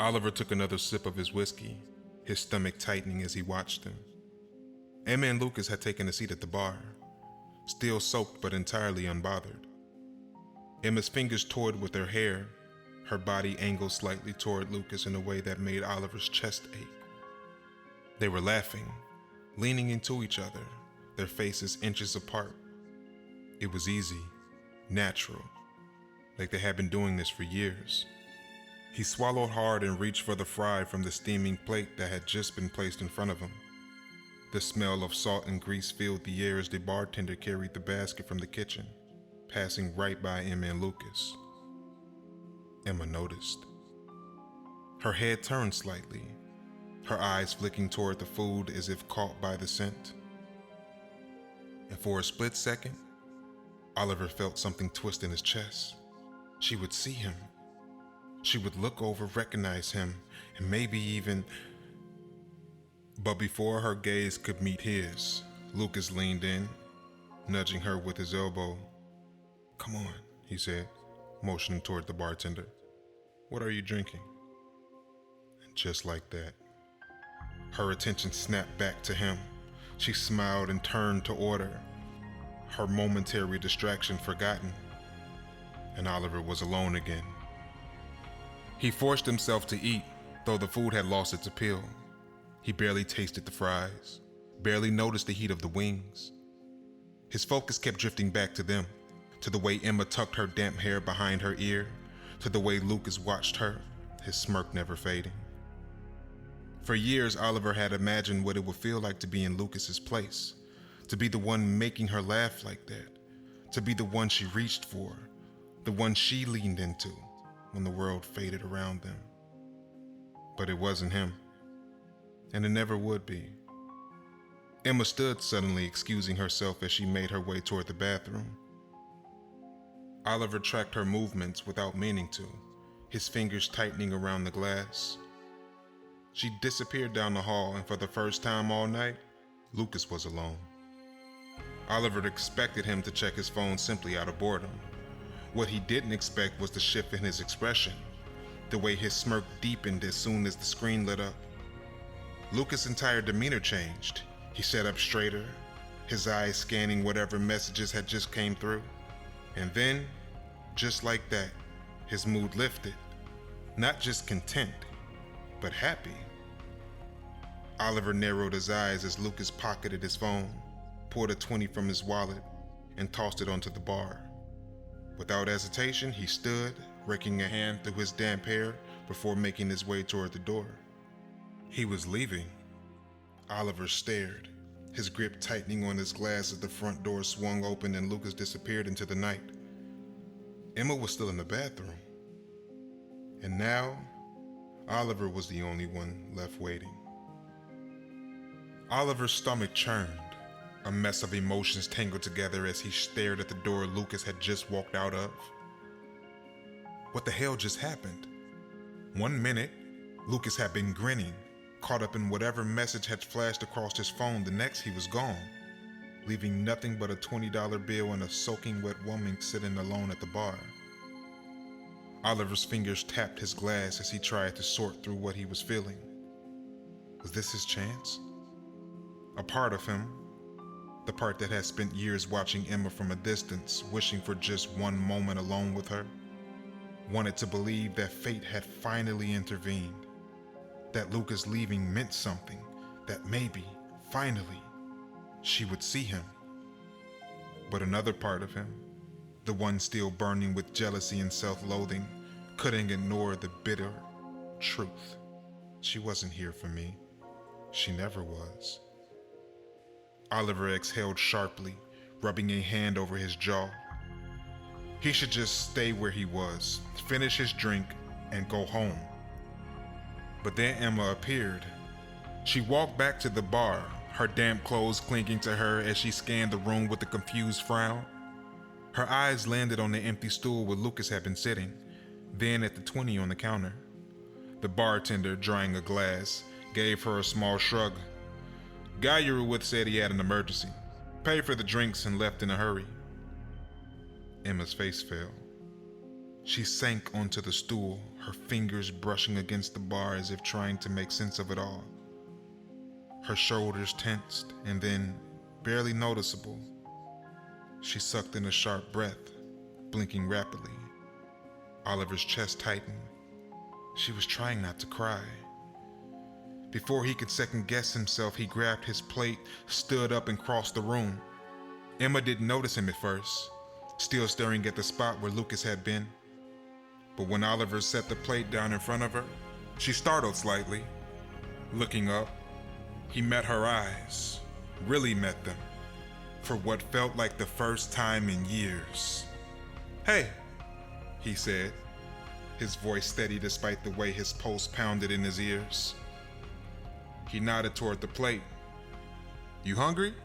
Oliver took another sip of his whiskey, his stomach tightening as he watched them. Emma and Lucas had taken a seat at the bar, still soaked but entirely unbothered. Emma's fingers toyed with her hair, her body angled slightly toward Lucas in a way that made Oliver's chest ache. They were laughing, leaning into each other, their faces inches apart. It was easy, natural, like they had been doing this for years. He swallowed hard and reached for the fry from the steaming plate that had just been placed in front of him. The smell of salt and grease filled the air as the bartender carried the basket from the kitchen, passing right by Emma and Lucas. Emma noticed. Her head turned slightly, her eyes flicking toward the food as if caught by the scent. And for a split second, Oliver felt something twist in his chest. She would see him. She would look over, recognize him, and maybe even... But before her gaze could meet his, Lucas leaned in, nudging her with his elbow. "Come on," he said, motioning toward the bartender. "What are you drinking?" And just like that, her attention snapped back to him. She smiled and turned to order, her momentary distraction forgotten, and Oliver was alone again. He forced himself to eat, though the food had lost its appeal. He barely tasted the fries, barely noticed the heat of the wings. His focus kept drifting back to them, to the way Emma tucked her damp hair behind her ear, to the way Lucas watched her, his smirk never fading. For years, Oliver had imagined what it would feel like to be in Lucas's place, to be the one making her laugh like that, to be the one she reached for, the one she leaned into when the world faded around them. But it wasn't him, and it never would be. Emma stood suddenly, excusing herself as she made her way toward the bathroom. Oliver tracked her movements without meaning to, his fingers tightening around the glass. She disappeared down the hall, and for the first time all night, Lucas was alone. Oliver expected him to check his phone simply out of boredom. What he didn't expect was the shift in his expression, the way his smirk deepened as soon as the screen lit up. Lucas' entire demeanor changed. He sat up straighter, his eyes scanning whatever messages had just came through. And then, just like that, his mood lifted. Not just content, but happy. Oliver narrowed his eyes as Lucas pocketed his phone, pulled a 20 from his wallet, and tossed it onto the bar. Without hesitation, he stood, raking a hand through his damp hair before making his way toward the door. He was leaving. Oliver stared, his grip tightening on his glass as the front door swung open and Lucas disappeared into the night. Emma was still in the bathroom. And now, Oliver was the only one left waiting. Oliver's stomach churned, a mess of emotions tangled together as he stared at the door Lucas had just walked out of. What the hell just happened? 1 minute, Lucas had been grinning, caught up in whatever message had flashed across his phone. The next, he was gone, leaving nothing but a $20 bill and a soaking wet woman sitting alone at the bar. Oliver's fingers tapped his glass as he tried to sort through what he was feeling. Was this his chance? A part of him, the part that had spent years watching Emma from a distance, wishing for just one moment alone with her, wanted to believe that fate had finally intervened, that Lucas leaving meant something, that maybe, finally, she would see him. But another part of him, the one still burning with jealousy and self-loathing, couldn't ignore the bitter truth. She wasn't here for me. She never was. Oliver exhaled sharply, rubbing a hand over his jaw. He should just stay where he was, finish his drink, and go home. But then Emma appeared. She walked back to the bar, her damp clothes clinging to her as she scanned the room with a confused frown. Her eyes landed on the empty stool where Lucas had been sitting, then at the 20 on the counter. The bartender, drying a glass, gave her a small shrug. Guy you were with said he had an emergency, paid for the drinks and left in a hurry. Emma's face fell. She sank onto the stool, her fingers brushing against the bar as if trying to make sense of it all. Her shoulders tensed, and then, barely noticeable, she sucked in a sharp breath, blinking rapidly. Oliver's chest tightened. She was trying not to cry. Before he could second-guess himself, he grabbed his plate, stood up, and crossed the room. Emma didn't notice him at first, still staring at the spot where Lucas had been. But when Oliver set the plate down in front of her, she startled slightly. Looking up, he met her eyes, really met them, for what felt like the first time in years. "Hey," he said, his voice steady despite the way his pulse pounded in his ears. He nodded toward the plate. "You hungry?"